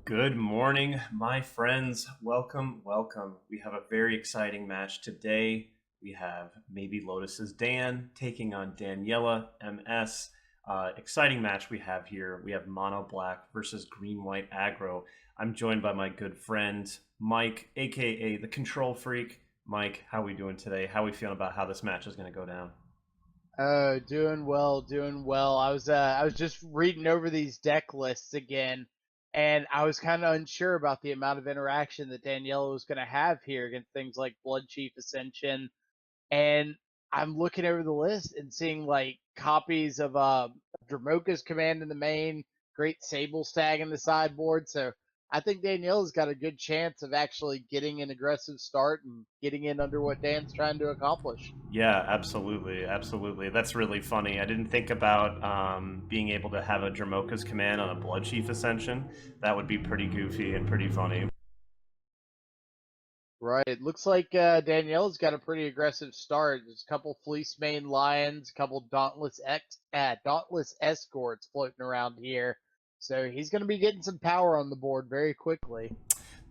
Good morning, my friends. Welcome, welcome. We have a very exciting match today. We have Maybe Lotus's Dan taking on Daniela MS. Exciting match we have here. We have Mono Black versus Green White Aggro. I'm joined by my good friend Mike, aka the Control Freak. Mike, how we doing today? How we feeling about how this match is going to go down? Oh, doing well, doing well. I was just reading over these deck lists again, and I was kind of unsure about the amount of interaction that Daniela was going to have here against things like Blood Chief Ascension. And I'm looking over the list and seeing like copies of Dramoka's command in the main, Great Sable Stag in the sideboard. So I think Daniela's got a good chance of actually getting an aggressive start and getting in under what Dan's trying to accomplish. Yeah, absolutely, absolutely. That's really funny. I didn't think about being able to have a Dramoka's command on a Blood Chief Ascension. That would be pretty goofy and pretty funny. Right. It looks like Danielle's got a pretty aggressive start. There's a couple Fleece Mane Lions, a couple Dauntless Escorts floating around here. So he's going to be getting some power on the board very quickly.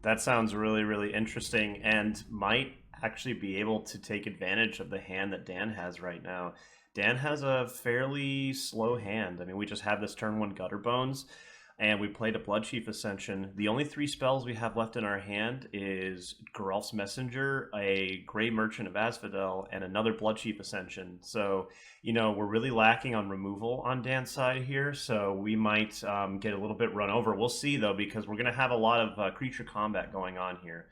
That sounds really, really interesting and might actually be able to take advantage of the hand that Dan has right now. Dan has a fairly slow hand. I mean, we just have this turn one Gutter Bones, and we played a Blood Chief Ascension. The only three spells we have left in our hand is Geralf's Messenger, a Grey Merchant of Asphodel, and another Blood Chief Ascension. So, we're really lacking on removal on Dan's side here, so we might get a little bit run over. We'll see, though, because we're going to have a lot of creature combat going on here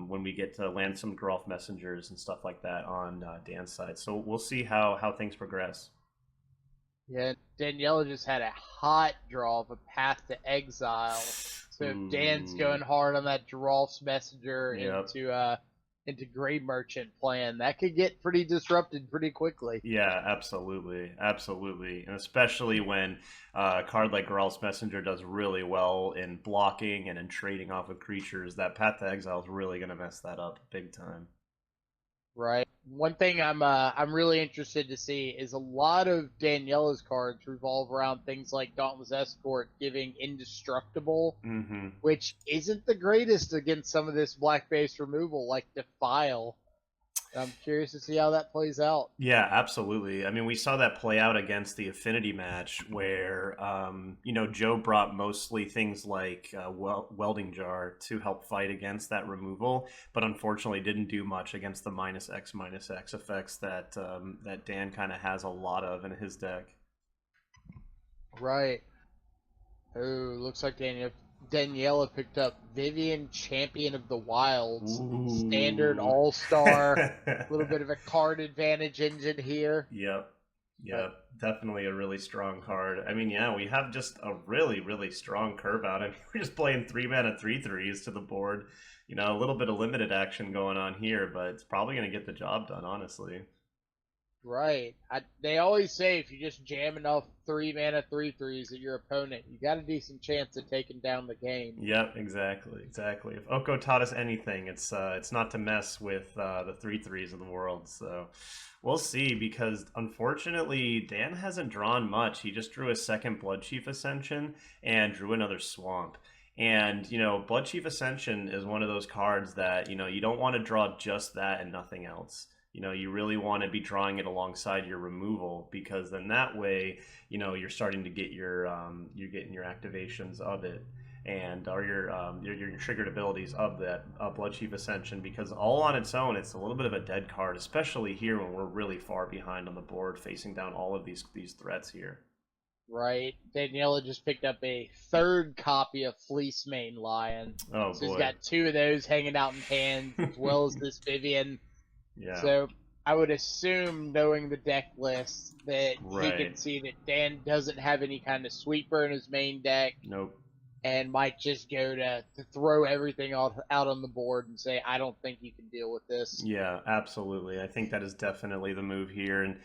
when we get to land some Geralf Messengers and stuff like that on Dan's side. So we'll see how things progress. Yeah, Daniela just had a hot draw of a Path to Exile. So if Dan's Ooh. going hard on that Geralf's Messenger Yep. into Grey Merchant plan, that could get pretty disrupted pretty quickly. Yeah, absolutely, absolutely, and especially when a card like Geralt's Messenger does really well in blocking and in trading off with creatures. That Path to Exile is really going to mess that up big time. Right. One thing I'm really interested to see is a lot of Daniela's cards revolve around things like Dauntless Escort giving indestructible, Mm-hmm. which isn't the greatest against some of this black base removal like Defile. I'm curious to see how that plays out. Yeah, absolutely. I mean, we saw that play out against the Affinity match where, Joe brought mostly things like Welding Jar to help fight against that removal, but unfortunately didn't do much against the minus X effects that Dan kind of has a lot of in his deck. Right. Oh, looks like Daniela picked up Vivian Champion of the Wilds, standard Ooh. all star, a little bit of a card advantage engine here. Yep. But Yep. Definitely a really strong card. I mean, yeah, we have just a really, really strong curve out. I mean, we're just playing 3 mana 3/3s to the board. A little bit of limited action going on here, but it's probably going to get the job done, honestly. right. They always say if you just jam enough 3 mana 3/3s at your opponent, you got a decent chance of taking down the game. Yep, exactly, exactly. If Oko taught us anything, it's not to mess with the 3/3s of the world. So we'll see. Because unfortunately, Dan hasn't drawn much. He just drew a second Blood Chief Ascension and drew another Swamp. And Blood Chief Ascension is one of those cards that you don't want to draw just that and nothing else. You really want to be drawing it alongside your removal, because then that way, you're starting to get you're getting your activations of it, and or your triggered abilities of that Blood Chief Ascension, because all on its own it's a little bit of a dead card, especially here when we're really far behind on the board facing down all of these threats here. Right. Daniela just picked up a third copy of Fleece Mane Lion. Oh So he's boy. got two of those hanging out in hands, as well as this Vivian. Yeah, So I would assume, knowing the deck list, that he right. can see that Dan doesn't have any kind of sweeper in his main deck Nope. and might just go to throw everything out on the board and say, I don't think you can deal with this. Yeah, absolutely. I think that is definitely the move here, and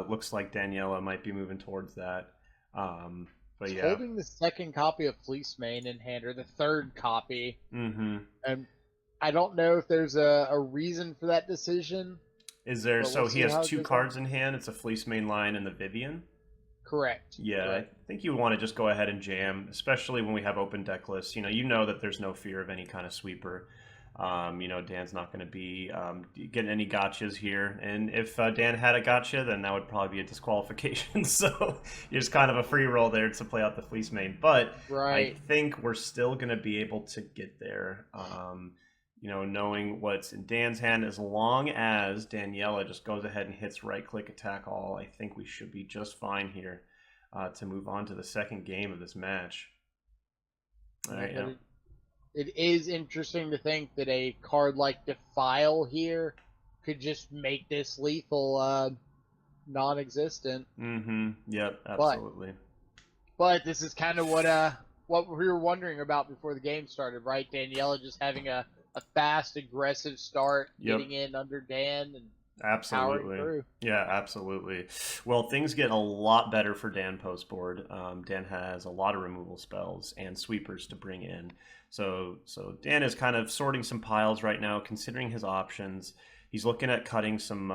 looks like Daniela might be moving towards that. But He's yeah. holding the second copy of Fleece Mane in hand, or the third copy. Mm-hmm. And I don't know if there's a reason for that decision, Is there? but we'll So he see has how it two goes on. cards in hand. It's a Fleece Main Line and the Vivian. Correct. Yeah, I Correct. think you would want to just go ahead and jam, especially when we have open deck lists. You know that there's no fear of any kind of sweeper. Dan's not going to be getting any gotchas here, and if Dan had a gotcha, then that would probably be a disqualification. So you're just kind of a free roll there to play out the fleece main. But I Right. think we're still going to be able to get there. Knowing what's in Dan's hand, as long as Daniela just goes ahead and hits right click attack all, I think we should be just fine here to move on to the second game of this match. All Yeah, right, but yeah. it is interesting to think that a card like Defile here could just make this lethal non-existent. Mm-hmm. Yep, But absolutely. this is kind of what we were wondering about before the game started, right? Daniela just having a fast, aggressive start, Yep. getting in under Dan and powering Absolutely. through. Yeah, absolutely. Well, things get a lot better for Dan post board. Dan has a lot of removal spells and sweepers to bring in. So Dan is kind of sorting some piles right now, considering his options. He's looking at cutting some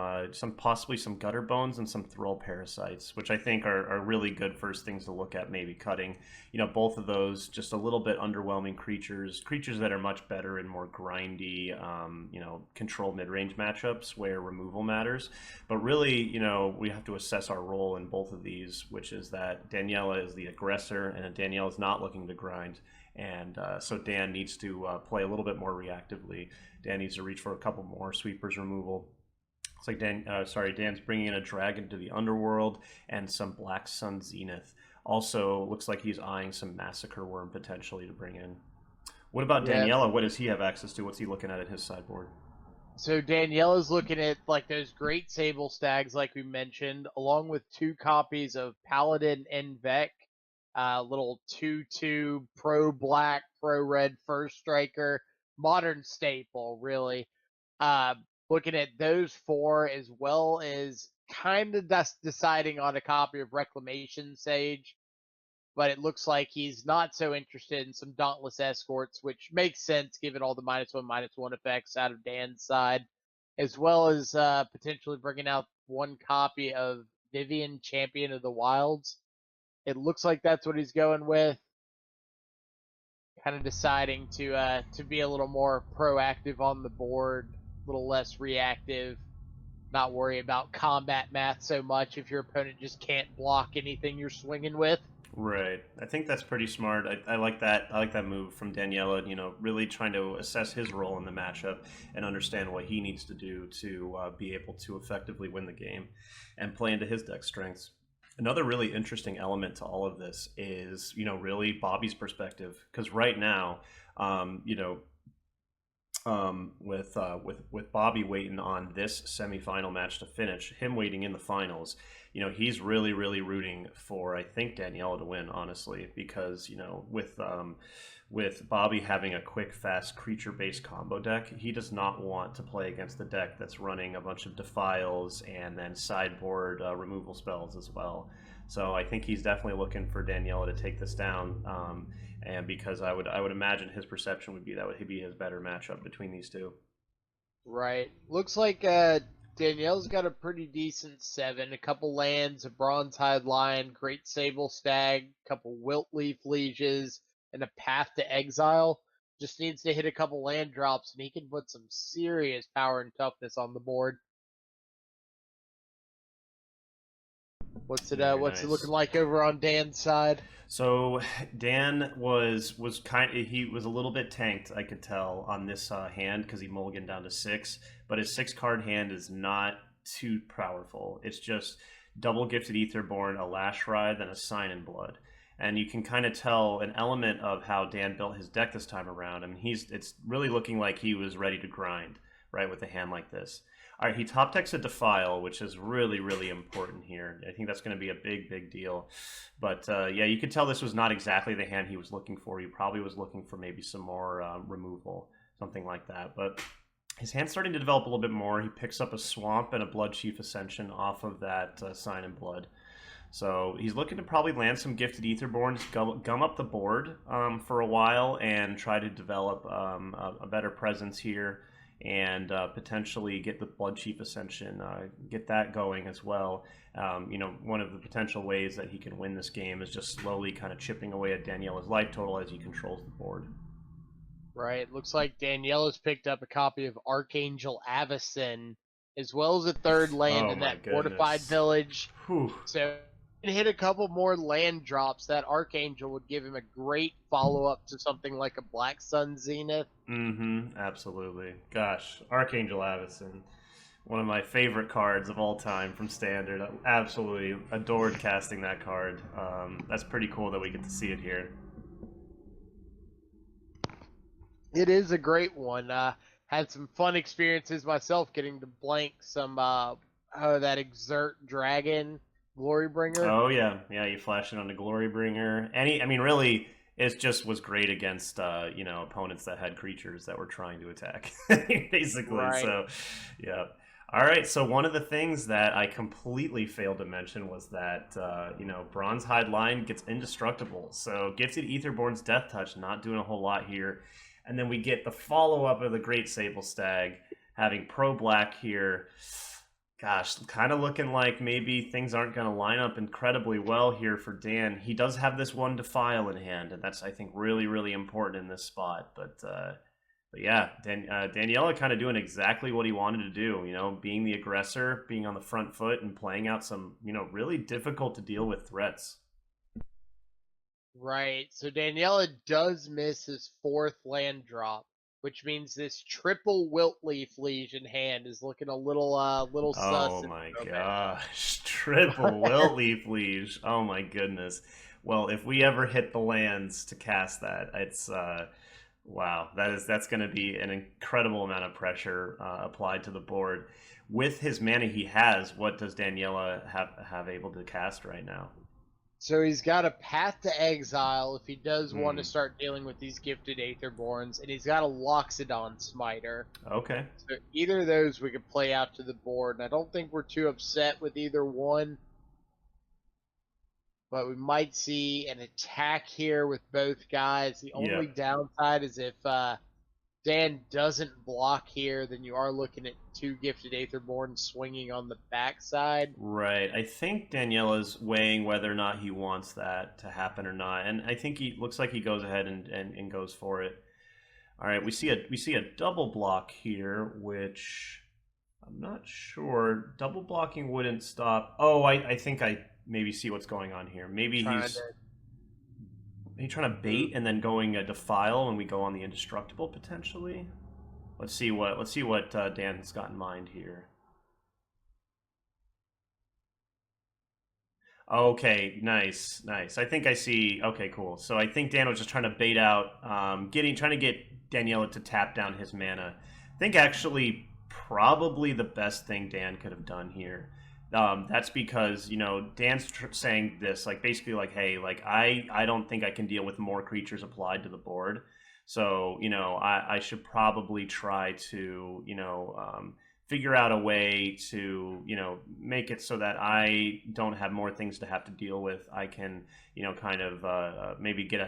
possibly some gutter bones and some thrall parasites, which I think are really good first things to look at. Maybe cutting, both of those just a little bit underwhelming creatures that are much better in more grindy, control mid range matchups where removal matters. But really, we have to assess our role in both of these, which is that Daniela is the aggressor and Daniela is not looking to grind. And so Dan needs to play a little bit more reactively. Dan needs to reach for a couple more sweepers removal. It's like Dan's bringing in a dragon to the underworld and some Black Sun Zenith. Also, looks like he's eyeing some Massacre Worm potentially to bring in. What about Yeah. Daniela? What does he have access to? What's he looking at his sideboard? So Daniela's looking at like those great Sable Stags, like we mentioned, along with 2 copies of Paladin and Vec, little 2/2 pro black, pro red first striker, modern staple, really. Uh, Looking at those 4 as well as kind of deciding on a copy of Reclamation Sage, but it looks like he's not so interested in some Dauntless Escorts, which makes sense given all the -1/-1 effects out of Dan's side, as well as potentially bringing out 1 copy of Vivian, Champion of the Wilds. It looks like that's what he's going with. Kind of deciding to be a little more proactive on the board, a little less reactive, not worry about combat math so much if your opponent just can't block anything you're swinging with. Right. I think that's pretty smart. I like that. I like that move from Daniela. Really trying to assess his role in the matchup and understand what he needs to do to be able to effectively win the game and play into his deck strengths. Another really interesting element to all of this is, really Bobby's perspective, because right now, with Bobby waiting on this semifinal match to finish, him waiting in the finals, he's really rooting for, I think, Daniela to win, honestly, because with Bobby having a quick, fast creature-based combo deck, he does not want to play against the deck that's running a bunch of defiles and then sideboard removal spells as well. So I think he's definitely looking for Daniela to take this down. And because I would imagine his perception would be that would be his better matchup between these two. Right. Looks like Danielle's got a pretty decent 7. A couple lands, a Bronze-Hide Lion, Great Sable Stag, a couple Wilt-Leaf Lieges, and a Path to Exile. Just needs to hit a couple land drops, and he can put some serious power and toughness on the board. Very What's it looking nice. like over on Dan's side? So Dan was kind of, he was a little bit tanked, I could tell, on this hand because he mulliganed down to 6, but his 6-card hand is not too powerful. It's just double Gifted Etherborn, a Lash Ride, and a Sign in Blood. And you can kind of tell an element of how Dan built his deck this time around. I mean, it's really looking like he was ready to grind, right, with a hand like this. All right, he top decks a Defile, which is really important here. I think that's going to be a big deal. But yeah, you could tell this was not exactly the hand he was looking for. He probably was looking for maybe some more removal, something like that. But his hand's starting to develop a little bit more. He picks up a Swamp and a Blood Chief Ascension off of that Sign in Blood. So he's looking to probably land some Gifted Etherborns, gum up the board for a while, and try to develop a better presence here and potentially get the Blood Chief Ascension, get that going as well. One of the potential ways that he can win this game is just slowly kind of chipping away at Daniela's life total as he controls the board. Right. Looks like Daniela's picked up a copy of Archangel Avacyn, as well as a third land Oh in my that fortified goodness. village. Whew. So and hit a couple more land drops. That Archangel would give him a great follow-up to something like a Black Sun Zenith. Absolutely. Gosh, Archangel Avacyn, one of my favorite cards of all time from Standard. I absolutely adored casting that card. That's pretty cool that we get to see it here. It is a great one. Had some fun experiences myself getting to blank some that Exert Dragon Glorybringer. Oh yeah, yeah. You flash it on the Glorybringer. Really, it just was great against opponents that had creatures that were trying to attack, basically. Right. So, yeah. All right. So one of the things that I completely failed to mention was that Bronze Hide Line gets indestructible. So Gifted Etherborn's Death Touch not doing a whole lot here, and then we get the follow up of the Great Sable Stag having Pro Black here. Gosh, kind of looking like maybe things aren't going to line up incredibly well here for Dan. He does have this one Defile in hand, and that's, I think, really, really important in this spot. But yeah, Daniela kind of doing exactly what he wanted to do, being the aggressor, being on the front foot, and playing out some, really difficult to deal with threats. Right. So Daniela does miss his fourth land drop, which means this triple Wiltleaf Liege in hand is looking a little sus Oh at my the moment. gosh. Triple Wiltleaf Liege. Oh my goodness. Well, if we ever hit the lands to cast that, it's wow. That's going to be an incredible amount of pressure applied to the board. With his mana he has, what does Daniela have able to cast right now? So he's got a Path to Exile if he does want to Hmm. start dealing with these gifted Aetherborns, and he's got a Loxodon Smiter. Okay. So either of those we could play out to the board, and I don't think we're too upset with either one. But we might see an attack here with both guys. The only Yep. downside is if Dan doesn't block here, then you are looking at two gifted Aetherborn swinging on the backside. Right. I think Daniela's weighing whether or not he wants that to happen or not. And I think he looks like he goes ahead and goes for it. All right, we see a double block here, which I'm not sure. Double blocking wouldn't stop. Oh, I think I maybe see what's going on here. Maybe Trying he's to trying to bait and then going a defile when we go on the indestructible potentially. Let's see what Dan's got in mind here. Okay, nice, nice. I think I see. Okay, cool. So I think Dan was just trying to bait out, trying to get Daniela to tap down his mana. I think actually probably the best thing Dan could have done here. That's because Dan's saying this like basically like, hey, like I don't think I can deal with more creatures applied to the board. So I should probably try to figure out a way to make it so that I don't have more things to have to deal with. I can kind of maybe get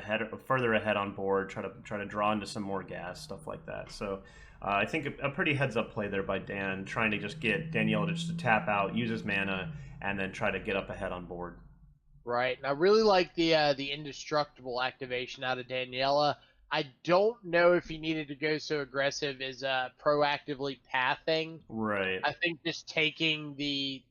further ahead on board, try to draw into some more gas, stuff like that. So I think a pretty heads up play there by Dan, trying to just get Daniela just to tap out, use his mana, and then try to get up ahead on board. right. And I really like the indestructible activation out of Daniela. I don't know if he needed to go so aggressive as proactively pathing. Right. I think just taking the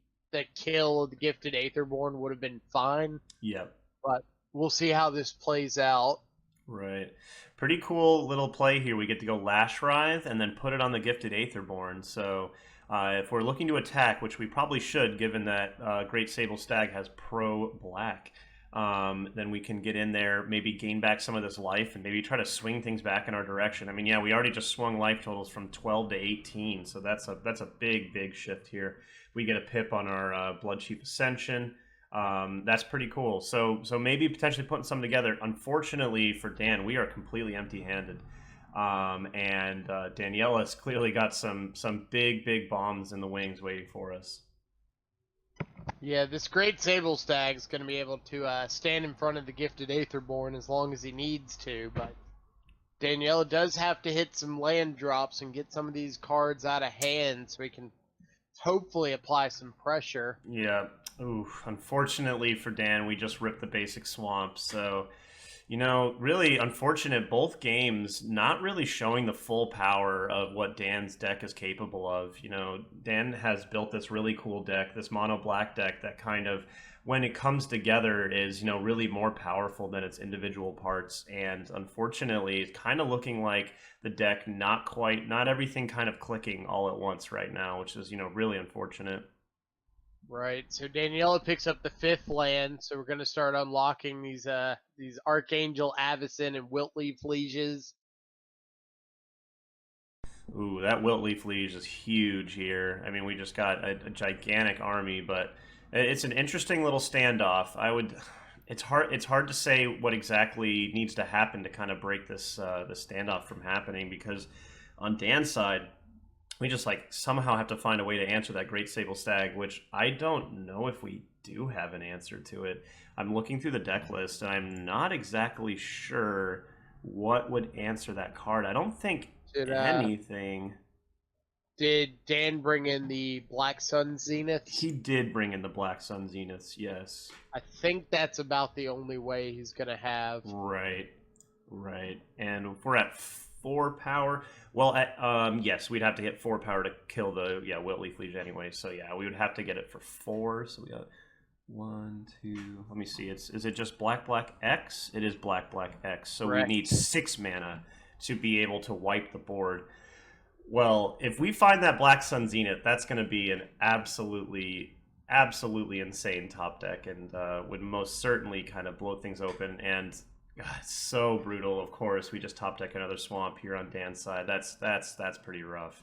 kill of the gifted Aetherborn would have been fine, Yep. but we'll see how this plays out. Right. Pretty cool little play here. We get to go Lash Writhe and then put it on the Gifted Aetherborn. So if we're looking to attack, which we probably should, given that Great Sable Stag has Pro Black, then we can get in there, maybe gain back some of this life, and maybe try to swing things back in our direction. I mean, yeah, we already just swung life totals from 12 to 18, so that's a big shift here. We get a pip on our Blood Chief Ascension. That's pretty cool. So maybe potentially putting something together. Unfortunately for Dan, we are completely empty-handed, and Daniela's clearly got some big bombs in the wings waiting for us. Yeah, this great Sable Stag's going to be able to stand in front of the gifted Aetherborn as long as he needs to, but Daniela does have to hit some land drops and get some of these cards out of hand so we can hopefully apply some pressure. Yeah. Ooh, unfortunately for Dan, we just ripped the basic swamp. So, really unfortunate. Both games not really showing the full power of what Dan's deck is capable of. Dan has built this really cool deck, this mono black deck that kind of, when it comes together, is really more powerful than its individual parts. And unfortunately, it's kind of looking like the deck not everything kind of clicking all at once right now, which is really unfortunate. Right. So Daniela picks up the 5th land, so we're gonna start unlocking these Archangel Avacyn and Wiltleaf Lieges. Ooh, that Wiltleaf Liege is huge here. I mean, we just got a gigantic army, but it's an interesting little standoff. It's hard to say what exactly needs to happen to kind of break this standoff from happening, because on Dan's side, we just somehow have to find a way to answer that Great Sable Stag, which I don't know if we do have an answer to it. I'm looking through the deck list, and I'm not exactly sure what would answer that card. I don't think anything. Did Dan bring in the Black Sun Zeniths? He did bring in the Black Sun Zeniths, yes. I think that's about the only way he's gonna have. Right. And if we're at 4 power, well, yes, we'd have to hit 4 power to kill the Wiltleaf Liege anyway. So yeah, we would have to get it for 4. So we got 1, 2. Let me see. Is it just black X? It is black X. So Correct. we need 6 mana to be able to wipe the board. Well, if we find that Black Sun Zenith, that's going to be an absolutely insane top deck, and would most certainly kind of blow things open. And God, it's so brutal. Of course, we just top deck another swamp here on Dan's side. That's pretty rough.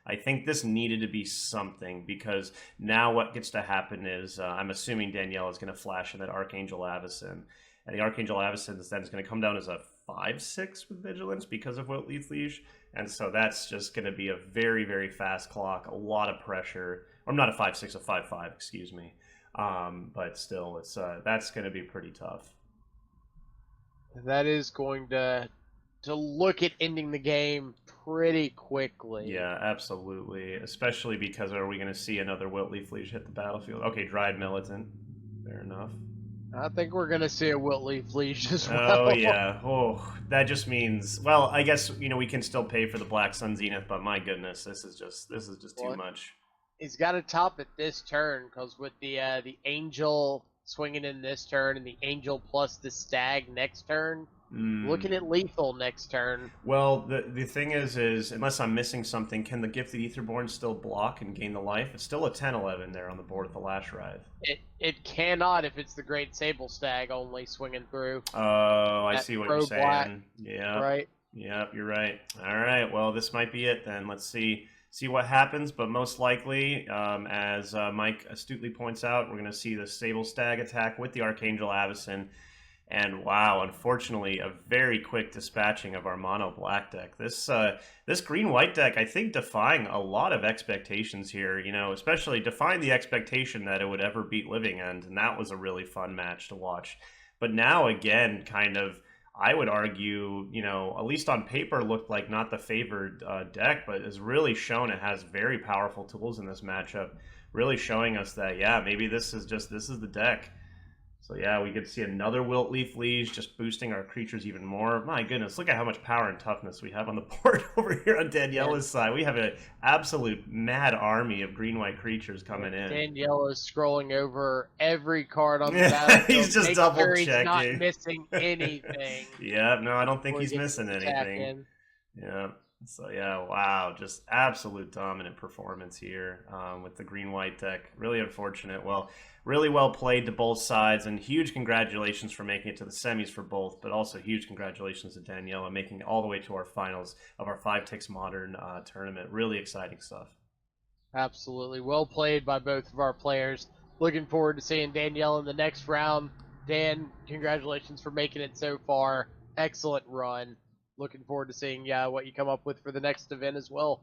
I think this needed to be something, because now what gets to happen is I'm assuming Danielle is going to flash in that Archangel Avacyn, and the Archangel Avacyn is then going to come down as a 5/6 with Vigilance because of Wiltleaf Liege. And so that's just going to be a very, very fast clock, a lot of pressure. Or not a 5/6, a 5/5, excuse me. But still, that's going to be pretty tough. That is going to look at ending the game pretty quickly. Yeah, absolutely. Especially because are we going to see another Wiltleaf Liege hit the battlefield? Okay, Dried Militant. Fair enough. I think we're gonna see a Wiltleaf Liege as well. Oh yeah. Oh, that just means, well, I guess we can still pay for the Black Sun Zenith, but my goodness, this is just too much. He's got to top it this turn, because with the Angel swinging in this turn and the Angel plus the Stag next turn, looking at lethal next turn. Well, the thing is unless I'm missing something, can the Gifted Etherborn still block and gain the life? It's still a 10/11 there on the board with the Lash Writhe. It cannot if it's the Great Sable Stag only swinging through. Oh, I see what you're saying. Black. Yeah. Right. Yep, you're right. All right, well, this might be it then. Let's see what happens, but most likely, as Mike astutely points out, we're going to see the Sable Stag attack with the Archangel Avacyn. And wow, unfortunately, a very quick dispatching of our mono black deck. This green white deck, I think, defying a lot of expectations here. Especially defying the expectation that it would ever beat Living End, and that was a really fun match to watch. But now again, kind of, I would argue, at least on paper, looked like not the favored deck, but has really shown it has very powerful tools in this matchup. Really showing us that, yeah, maybe this is the deck. So yeah, we could see another Wiltleaf Liege just boosting our creatures even more. My goodness, look at how much power and toughness we have on the board over here on Daniela's side. We have an absolute mad army of green-white creatures coming in. Daniela is scrolling over every card on the battlefield. He's just double-checking. He's not missing anything. Yeah, no, I don't think he's missing anything. Yeah. So yeah, wow, just absolute dominant performance here with the green-white deck. Really unfortunate. Well, really well played to both sides, and huge congratulations for making it to the semis for both, but also huge congratulations to Daniela making it all the way to our finals of our 5-Ticks Modern tournament. Really exciting stuff. Absolutely. Well played by both of our players. Looking forward to seeing Danielle in the next round. Dan, congratulations for making it so far. Excellent run. Looking forward to seeing what you come up with for the next event as well.